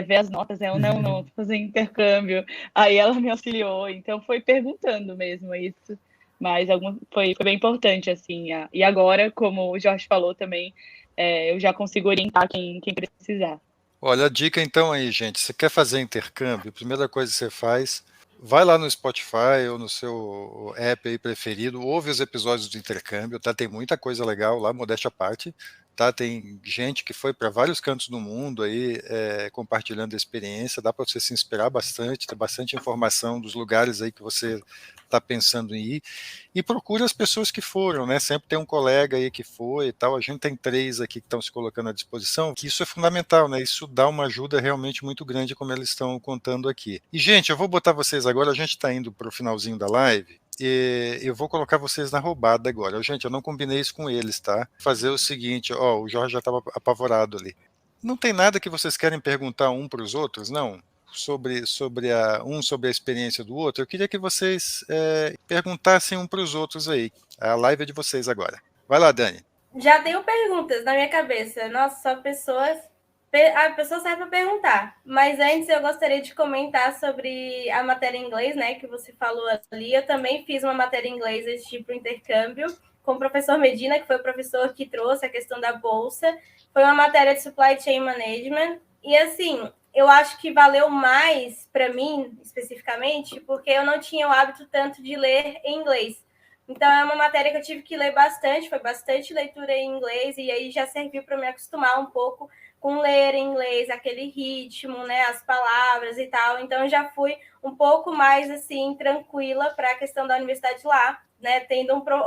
ver as notas. Eu, não, tô fazendo intercâmbio. Aí ela me auxiliou, então foi perguntando mesmo isso. Mas foi bem importante, assim. E agora, como o Jorge falou também, eu já consigo orientar quem precisar. Olha, a dica então aí, gente. Você quer fazer intercâmbio? A primeira coisa que você faz, vai lá no Spotify ou no seu app aí preferido, ouve os episódios do intercâmbio, tá? Tem muita coisa legal lá, modéstia à parte, tá? Tem gente que foi para vários cantos do mundo aí compartilhando a experiência, dá para você se inspirar bastante, tem bastante informação dos lugares aí que você está pensando em ir, e procura as pessoas que foram, né? Sempre tem um colega aí que foi e tal. A gente tem 3 aqui que estão se colocando à disposição, que isso é fundamental, né? Isso dá uma ajuda realmente muito grande, como eles estão contando aqui. E, gente, eu vou botar vocês agora, a gente está indo para o finalzinho da live, e eu vou colocar vocês na roubada agora. Gente, eu não combinei isso com eles, tá? Fazer o seguinte, ó, o Jorge já estava apavorado ali. Não tem nada que vocês querem perguntar um para os outros, não? Sobre a experiência do outro, eu queria que vocês perguntassem um para os outros aí. A live é de vocês agora. Vai lá, Dani. Já tenho perguntas na minha cabeça. Nossa, só pessoas. A pessoa serve para perguntar. Mas antes eu gostaria de comentar sobre a matéria em inglês, né? Que você falou ali. Eu também fiz uma matéria em inglês esse tipo de intercâmbio com o professor Medina, que foi o professor que trouxe a questão da bolsa. Foi uma matéria de Supply Chain Management. E assim, eu acho que valeu mais para mim, especificamente, porque eu não tinha o hábito tanto de ler em inglês. Então, é uma matéria que eu tive que ler bastante, foi bastante leitura em inglês, e aí já serviu para me acostumar um pouco com ler em inglês, aquele ritmo, né, as palavras e tal. Então, eu já fui um pouco mais, assim, tranquila para a questão da universidade lá, né,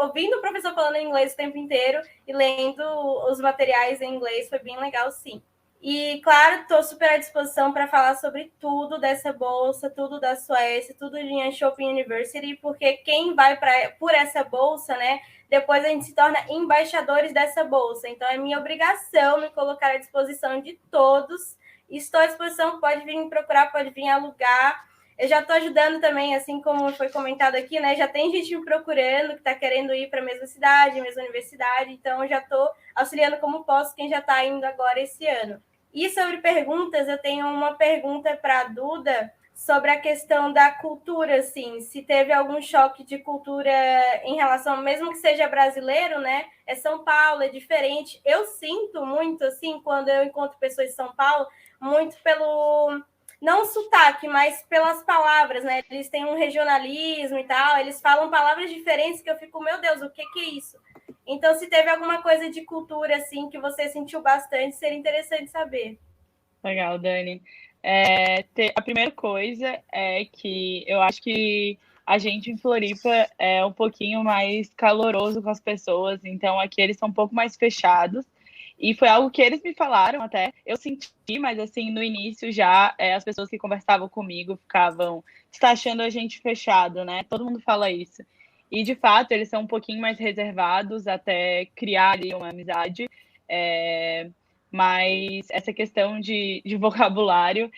ouvindo o professor falando em inglês o tempo inteiro e lendo os materiais em inglês, foi bem legal, sim. E, claro, estou super à disposição para falar sobre tudo dessa bolsa, tudo da Suécia, tudo de Jönköping University, porque quem vai por essa bolsa, né, depois a gente se torna embaixadores dessa bolsa. Então, é minha obrigação me colocar à disposição de todos. Estou à disposição, pode vir me procurar, pode vir alugar. Eu já estou ajudando também, assim como foi comentado aqui, né? Já tem gente me procurando que está querendo ir para a mesma cidade, mesma universidade. Então, eu já estou auxiliando como posso quem já está indo agora esse ano. E sobre perguntas, eu tenho uma pergunta para a Duda sobre a questão da cultura, assim, se teve algum choque de cultura em relação, mesmo que seja brasileiro, né? É São Paulo, é diferente. Eu sinto muito, assim, quando eu encontro pessoas de São Paulo, muito pelo, não o sotaque, mas pelas palavras, né? Eles têm um regionalismo e tal, eles falam palavras diferentes que eu fico, meu Deus, o que é isso? Então, se teve alguma coisa de cultura, assim, que você sentiu bastante, seria interessante saber. Legal, Dani. A primeira coisa é que eu acho que a gente em Floripa é um pouquinho mais caloroso com as pessoas, então aqui eles são um pouco mais fechados. E foi algo que eles me falaram até. Eu senti, mas assim, no início já, as pessoas que conversavam comigo ficavam, está achando a gente fechado, né? Todo mundo fala isso. E, de fato, eles são um pouquinho mais reservados até criar ali uma amizade. Mas essa questão de vocabulário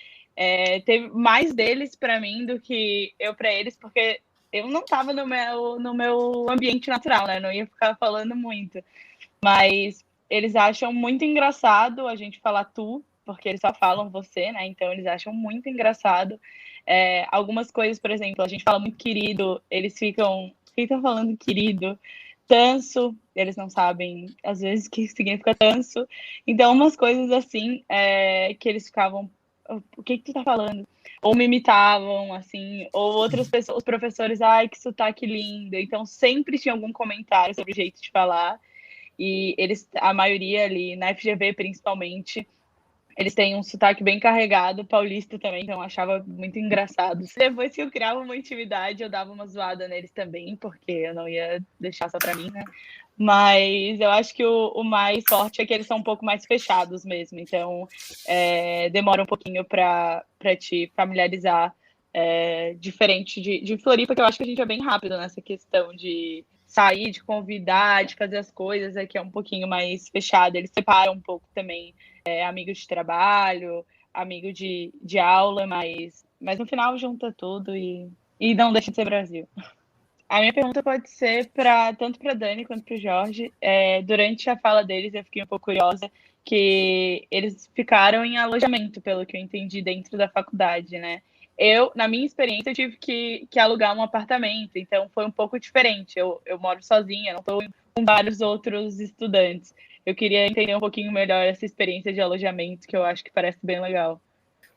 teve mais deles para mim do que eu para eles, porque eu não estava no meu ambiente natural, né? Não ia ficar falando muito. Mas eles acham muito engraçado a gente falar tu, porque eles só falam você, né? Então, eles acham muito engraçado. Algumas coisas, por exemplo, a gente fala muito querido, eles ficam falando querido, tanso, eles não sabem às vezes o que significa tanso. Então, umas coisas assim que eles ficavam, o que tu tá falando? Ou me imitavam, assim, ou outras pessoas, os professores, ai, que sotaque lindo. Então, sempre tinha algum comentário sobre o jeito de falar. E eles, a maioria ali, na FGV principalmente, eles têm um sotaque bem carregado, paulista também, então eu achava muito engraçado. Depois que eu criava uma intimidade, eu dava uma zoada neles também, porque eu não ia deixar só pra mim, né? Mas eu acho que o mais forte é que eles são um pouco mais fechados mesmo, então demora um pouquinho para te familiarizar, diferente de Floripa, que eu acho que a gente é bem rápido nessa questão de sair, de convidar, de fazer as coisas, que é um pouquinho mais fechado. Eles separam um pouco também amigo de trabalho, amigo de aula, mas no final junta tudo e E não deixa de ser Brasil. A minha pergunta pode ser tanto para Dani quanto para o Jorge. Durante a fala deles, eu fiquei um pouco curiosa que eles ficaram em alojamento, pelo que eu entendi, dentro da faculdade, né? Na minha experiência, eu tive que alugar um apartamento, então foi um pouco diferente. Eu moro sozinha, não estou com vários outros estudantes. Eu queria entender um pouquinho melhor essa experiência de alojamento, que eu acho que parece bem legal.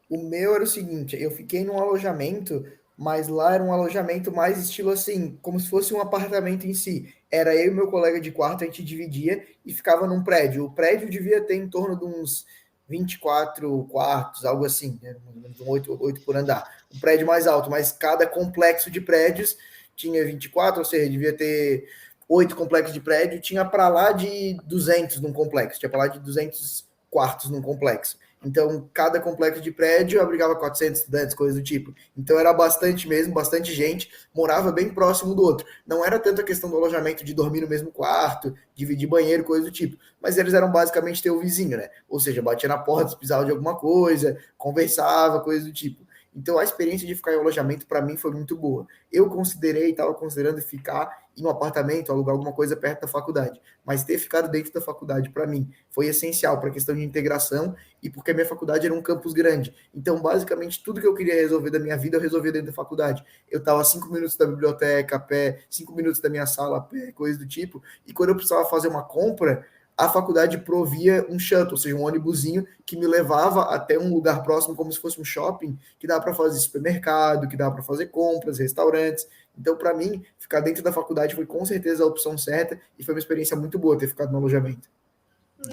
O meu era o seguinte, eu fiquei num alojamento, mas lá era um alojamento mais estilo assim, como se fosse um apartamento em si. Era eu e meu colega de quarto, a gente dividia e ficava num prédio. O prédio devia ter em torno de uns 24 quartos, algo assim, né? 8 por andar. Um prédio mais alto, mas cada complexo de prédios tinha 24, ou seja, devia ter 8 complexos de prédio, tinha para lá de 200 num complexo, tinha para lá de 200 quartos num complexo. Então, cada complexo de prédio abrigava 400 estudantes, coisas do tipo. Então, era bastante mesmo, bastante gente, morava bem próximo do outro. Não era tanto a questão do alojamento de dormir no mesmo quarto, dividir banheiro, coisa do tipo. Mas eles eram basicamente ter o vizinho, né? Ou seja, batia na porta se precisava de alguma coisa, conversava, coisa do tipo. Então, a experiência de ficar em alojamento, para mim, foi muito boa. Eu estava considerando ficar em um apartamento, alugar alguma coisa perto da faculdade. Mas ter ficado dentro da faculdade, para mim, foi essencial para a questão de integração e porque a minha faculdade era um campus grande. Então, basicamente, tudo que eu queria resolver da minha vida, eu resolvia dentro da faculdade. Eu estava 5 minutos da biblioteca a pé, 5 minutos da minha sala a pé, coisa do tipo. E quando eu precisava fazer uma compra, a faculdade provia um shuttle, ou seja, um ônibusinho que me levava até um lugar próximo, como se fosse um shopping, que dá para fazer supermercado, que dá para fazer compras, restaurantes. Então, para mim, ficar dentro da faculdade foi com certeza a opção certa e foi uma experiência muito boa ter ficado no alojamento.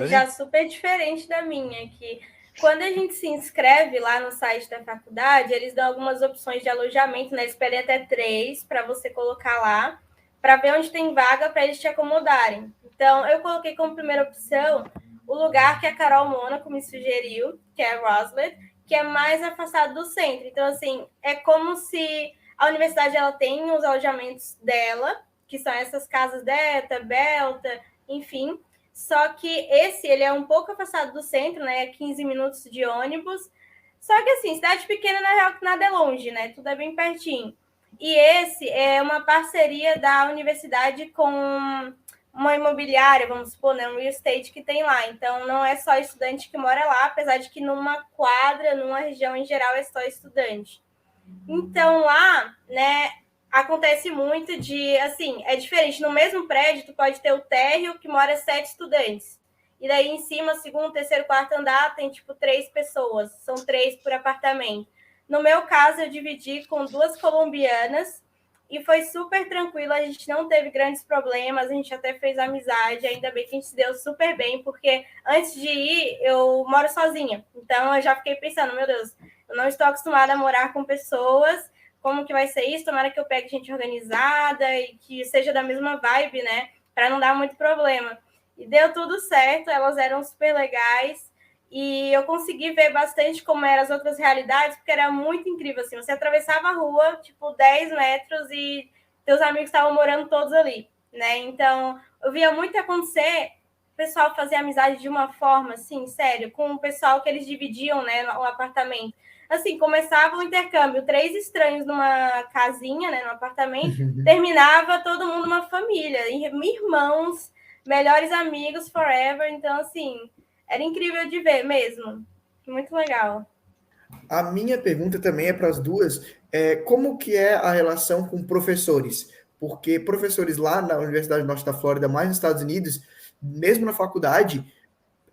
Já super diferente da minha, que quando a gente se inscreve lá no site da faculdade, eles dão algumas opções de alojamento, né? Eles pedem até 3 para você colocar lá, para ver onde tem vaga para eles te acomodarem. Então, eu coloquei como primeira opção o lugar que a Carol Mônaco me sugeriu, que é Roslet, que é mais afastado do centro. Então, assim, é como se a universidade ela tem os alojamentos dela, que são essas casas Delta, Belta, enfim. Só que ele é um pouco afastado do centro, né? 15 minutos de ônibus. Só que, assim, cidade pequena, na real, que nada é longe, né? Tudo é bem pertinho. E esse é uma parceria da universidade com uma imobiliária, vamos supor, né? Um real estate que tem lá. Então, não é só estudante que mora lá, apesar de que numa quadra, numa região em geral, é só estudante. Então, lá, né, acontece muito de, assim, é diferente. No mesmo prédio, tu pode ter o térreo que mora 7 estudantes. E daí, em cima, segundo, terceiro, quarto andar, tem, 3 pessoas. São 3 por apartamento. No meu caso, eu dividi com 2 colombianas e foi super tranquilo. A gente não teve grandes problemas, a gente até fez amizade. Ainda bem que a gente se deu super bem, porque antes de ir, eu moro sozinha. Então, eu já fiquei pensando, meu Deus, eu não estou acostumada a morar com pessoas. Como que vai ser isso? Tomara que eu pegue gente organizada e que seja da mesma vibe, né? Para não dar muito problema. E deu tudo certo, elas eram super legais. E eu consegui ver bastante como eram as outras realidades, porque era muito incrível, assim. Você atravessava a rua, 10 metros, e teus amigos estavam morando todos ali, né? Então, eu via muito acontecer o pessoal fazer amizade de uma forma, assim, sério, com o pessoal que eles dividiam, né, no apartamento. Assim, começava o intercâmbio, 3 estranhos numa casinha, né, no apartamento, terminava todo mundo uma família, irmãos, melhores amigos forever. Então, assim, era incrível de ver mesmo. Muito legal. A minha pergunta também é para as duas, como que é a relação com professores? Porque professores lá na Universidade Norte da Flórida, mais nos Estados Unidos, mesmo na faculdade,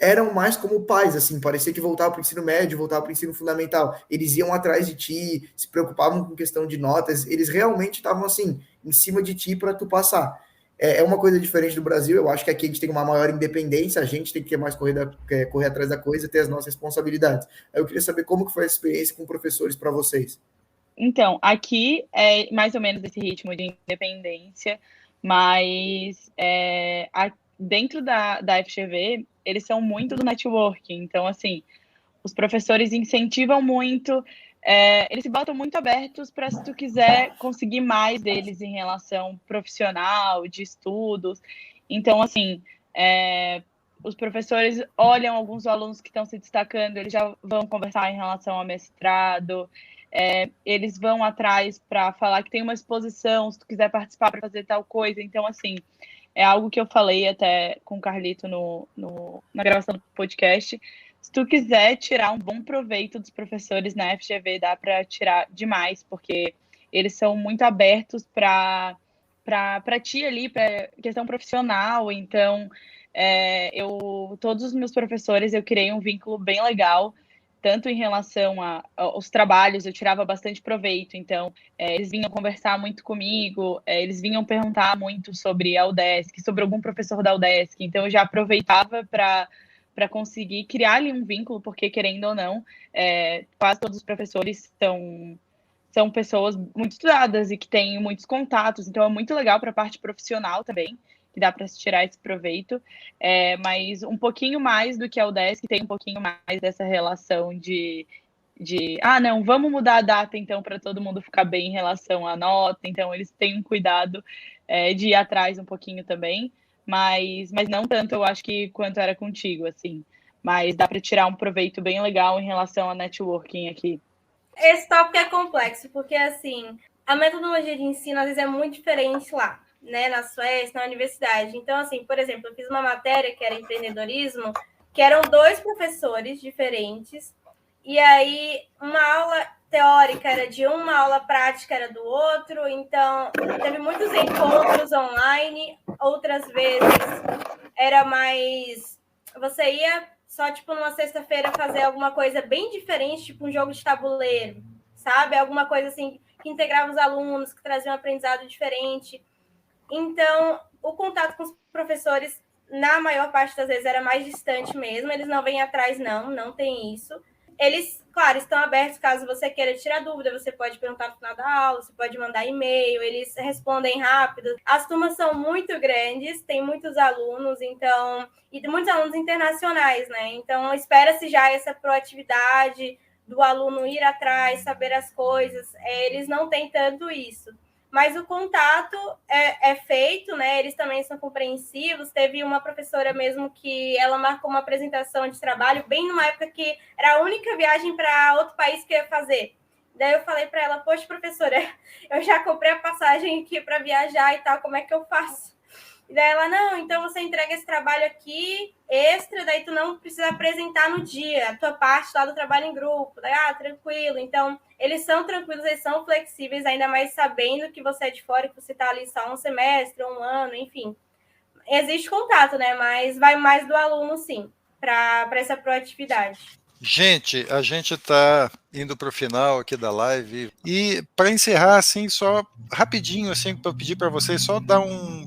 eram mais como pais, assim, parecia que voltava para o ensino médio, voltava para o ensino fundamental. Eles iam atrás de ti, se preocupavam com questão de notas, eles realmente estavam, assim, em cima de ti para tu passar. É uma coisa diferente do Brasil, eu acho que aqui a gente tem uma maior independência, a gente tem que ter mais correr atrás da coisa, ter as nossas responsabilidades. Eu queria saber como que foi a experiência com professores para vocês. Então, aqui é mais ou menos esse ritmo de independência, mas dentro da FGV, eles são muito do networking. Então, assim, os professores incentivam muito, eles se botam muito abertos para, se tu quiser, conseguir mais deles em relação profissional, de estudos. Então, assim, os professores olham alguns alunos que estão se destacando, eles já vão conversar em relação ao mestrado. eles vão atrás para falar que tem uma exposição, se tu quiser participar para fazer tal coisa. Então, assim, é algo que eu falei até com o Carlito na gravação do podcast. Se tu quiser tirar um bom proveito dos professores na FGV, dá para tirar demais, porque eles são muito abertos para ti ali, para questão profissional. Então, todos os meus professores, eu criei um vínculo bem legal, tanto em relação aos trabalhos, eu tirava bastante proveito. Então, eles vinham conversar muito comigo, eles vinham perguntar muito sobre a UDESC, sobre algum professor da UDESC. Então, eu já aproveitava para conseguir criar ali um vínculo, porque, querendo ou não, quase todos os professores são pessoas muito estudadas e que têm muitos contatos. Então, é muito legal para a parte profissional também, que dá para se tirar esse proveito, mas um pouquinho mais do que a UDESC, tem um pouquinho mais dessa relação de não, vamos mudar a data, então, para todo mundo ficar bem em relação à nota. Então, eles têm um cuidado de ir atrás um pouquinho também, mas não tanto, eu acho, que quanto era contigo, assim. Mas dá para tirar um proveito bem legal em relação a networking aqui. Esse tópico é complexo, porque, assim, a metodologia de ensino, às vezes, é muito diferente lá, né, na Suécia, na universidade. Então, assim, por exemplo, eu fiz uma matéria que era empreendedorismo, que eram 2 professores diferentes, e aí uma aula teórica era de um, uma aula prática era do outro. Então, teve muitos encontros online, outras vezes era mais... Você ia só, tipo, numa sexta-feira fazer alguma coisa bem diferente, tipo um jogo de tabuleiro, sabe? Alguma coisa, assim, que integrava os alunos, que trazia um aprendizado diferente. Então, o contato com os professores, na maior parte das vezes, era mais distante mesmo. Eles não vêm atrás, não tem isso. Eles, claro, estão abertos caso você queira tirar dúvida, você pode perguntar no final da aula, você pode mandar e-mail, eles respondem rápido. As turmas são muito grandes, tem muitos alunos, então, e muitos alunos internacionais, né? Então, espera-se já essa proatividade do aluno ir atrás, saber as coisas. Eles não têm tanto isso. Mas o contato é feito, né? Eles também são compreensivos. Teve uma professora mesmo que ela marcou uma apresentação de trabalho bem numa época que era a única viagem para outro país que eu ia fazer. Daí eu falei para ela, poxa, professora, eu já comprei a passagem aqui para viajar e tal, como é que eu faço? E daí ela, não, então você entrega esse trabalho aqui, extra, daí tu não precisa apresentar no dia, a tua parte lá do trabalho em grupo. Daí, tranquilo. Então, eles são tranquilos, eles são flexíveis, ainda mais sabendo que você é de fora, que você está ali só um semestre, um ano, enfim. Existe contato, né? Mas vai mais do aluno, sim, para essa proatividade. Gente, a gente está indo para o final aqui da live e para encerrar, assim, só rapidinho, assim, para pedir para vocês só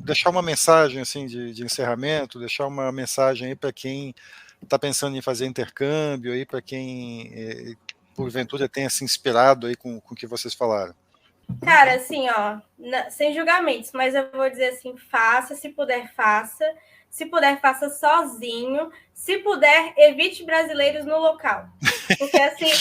deixar uma mensagem assim de encerramento, deixar uma mensagem aí para quem está pensando em fazer intercâmbio, aí para quem porventura tenha se inspirado aí com o que vocês falaram. Cara, assim, ó, sem julgamentos, mas eu vou dizer assim, faça, se puder, faça. Se puder, faça sozinho. Se puder, evite brasileiros no local. Porque assim,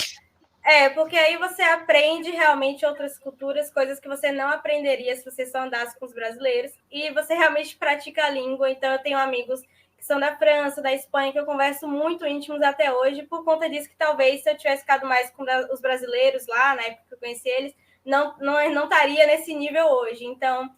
porque aí você aprende realmente outras culturas, coisas que você não aprenderia se você só andasse com os brasileiros. E você realmente pratica a língua. Então, eu tenho amigos que são da França, da Espanha, que eu converso muito íntimos até hoje, por conta disso que talvez se eu tivesse ficado mais com os brasileiros lá, na época que eu conheci eles, não estaria nesse nível hoje. Então,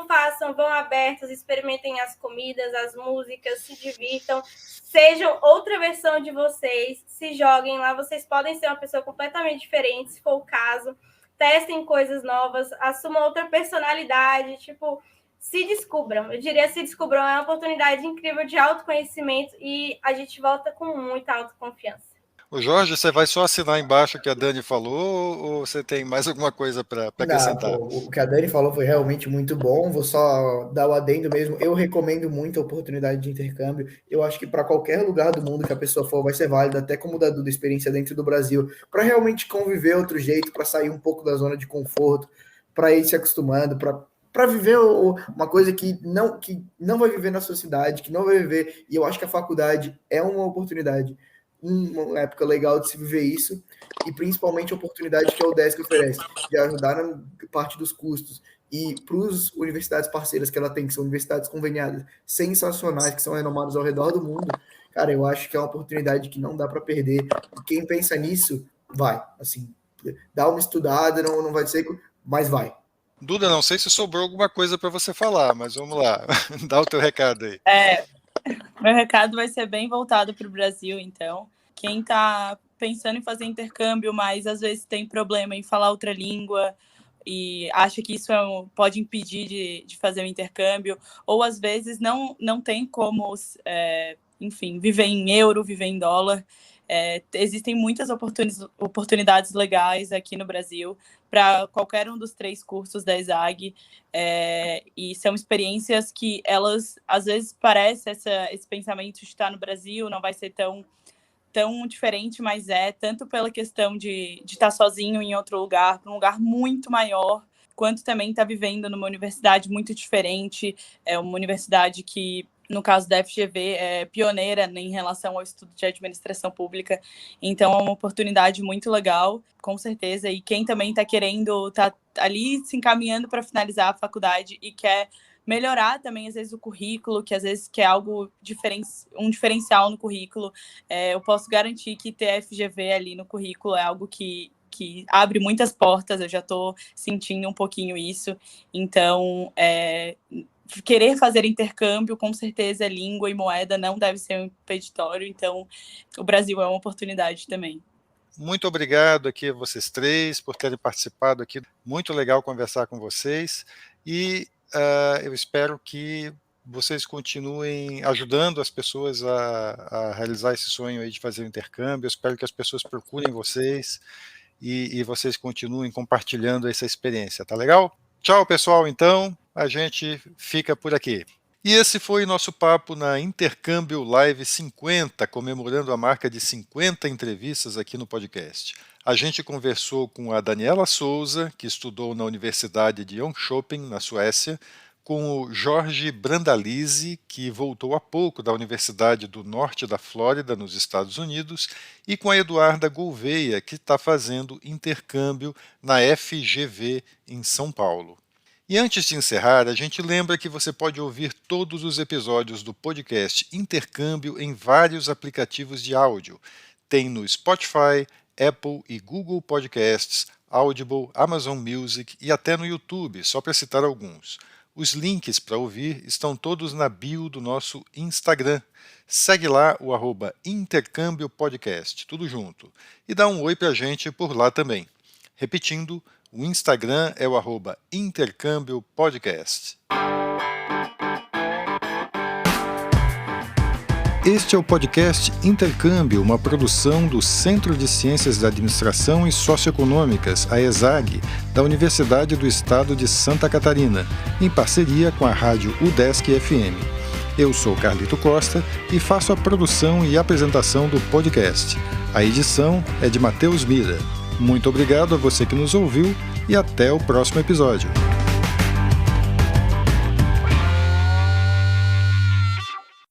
façam, vão abertos, experimentem as comidas, as músicas, se divirtam, sejam outra versão de vocês, se joguem lá, vocês podem ser uma pessoa completamente diferente, se for o caso, testem coisas novas, assumam outra personalidade, tipo, se descubram. Eu diria se descubram, é uma oportunidade incrível de autoconhecimento e a gente volta com muita autoconfiança. O Jorge, você vai só assinar embaixo o que a Dani falou ou você tem mais alguma coisa para acrescentar? O que a Dani falou foi realmente muito bom. Vou só dar o adendo mesmo. Eu recomendo muito a oportunidade de intercâmbio. Eu acho que para qualquer lugar do mundo que a pessoa for vai ser válido, até como da experiência dentro do Brasil, para realmente conviver outro jeito, para sair um pouco da zona de conforto, para ir se acostumando, para viver uma coisa que não vai viver na sua cidade, que não vai viver. E eu acho que a faculdade é uma oportunidade, uma época legal de se viver isso, e principalmente a oportunidade que a UDESC oferece, de ajudar na parte dos custos, e para as universidades parceiras que ela tem, que são universidades conveniadas, sensacionais, que são renomadas ao redor do mundo, cara, eu acho que é uma oportunidade que não dá para perder, e quem pensa nisso, vai, assim, dá uma estudada, não vai ser, mas vai. Duda, não sei se sobrou alguma coisa para você falar, mas vamos lá, dá o teu recado aí. Meu recado vai ser bem voltado para o Brasil, então. Quem está pensando em fazer intercâmbio, mas às vezes tem problema em falar outra língua e acha que isso pode impedir de fazer o intercâmbio, ou às vezes não tem como, enfim, viver em euro, viver em dólar. Existem muitas oportunidades legais aqui no Brasil para qualquer um dos 3 cursos da ESAG, e são experiências que elas, às vezes, parece esse pensamento de estar no Brasil não vai ser tão diferente, mas tanto pela questão de estar sozinho em outro lugar, para um lugar muito maior, quanto também estar vivendo numa universidade muito diferente, uma universidade que, no caso da FGV, é pioneira em relação ao estudo de administração pública. Então, é uma oportunidade muito legal, com certeza. E quem também está querendo, está ali se encaminhando para finalizar a faculdade e quer melhorar também, às vezes, o currículo, que às vezes quer algo um diferencial no currículo, eu posso garantir que ter a FGV ali no currículo é algo que abre muitas portas. Eu já estou sentindo um pouquinho isso. Então, querer fazer intercâmbio, com certeza, língua e moeda não deve ser um impeditório. Então, o Brasil é uma oportunidade também. Muito obrigado aqui a vocês 3 por terem participado aqui. Muito legal conversar com vocês. E eu espero que vocês continuem ajudando as pessoas a realizar esse sonho aí de fazer o intercâmbio. Eu espero que as pessoas procurem vocês e vocês continuem compartilhando essa experiência, tá legal? Tchau, pessoal, então, a gente fica por aqui. E esse foi nosso papo na Intercâmbio Live 50, comemorando a marca de 50 entrevistas aqui no podcast. A gente conversou com a Daniela Souza, que estudou na Universidade de Jönköping, na Suécia, com o Jorge Brandalize, que voltou há pouco da Universidade do Norte da Flórida, nos Estados Unidos, e com a Eduarda Gouveia, que está fazendo intercâmbio na FGV em São Paulo. E antes de encerrar, a gente lembra que você pode ouvir todos os episódios do podcast Intercâmbio em vários aplicativos de áudio. Tem no Spotify, Apple e Google Podcasts, Audible, Amazon Music e até no YouTube, só para citar alguns. Os links para ouvir estão todos na bio do nosso Instagram. Segue lá o @Intercâmbio Podcast, tudo junto. E dá um oi para a gente por lá também. Repetindo, o Instagram é o @Intercâmbio Podcast. Este é o podcast Intercâmbio, uma produção do Centro de Ciências da Administração e Socioeconômicas, a ESAG, da Universidade do Estado de Santa Catarina, em parceria com a rádio UDESC FM. Eu sou Carlito Costa e faço a produção e apresentação do podcast. A edição é de Matheus Mira. Muito obrigado a você que nos ouviu e até o próximo episódio.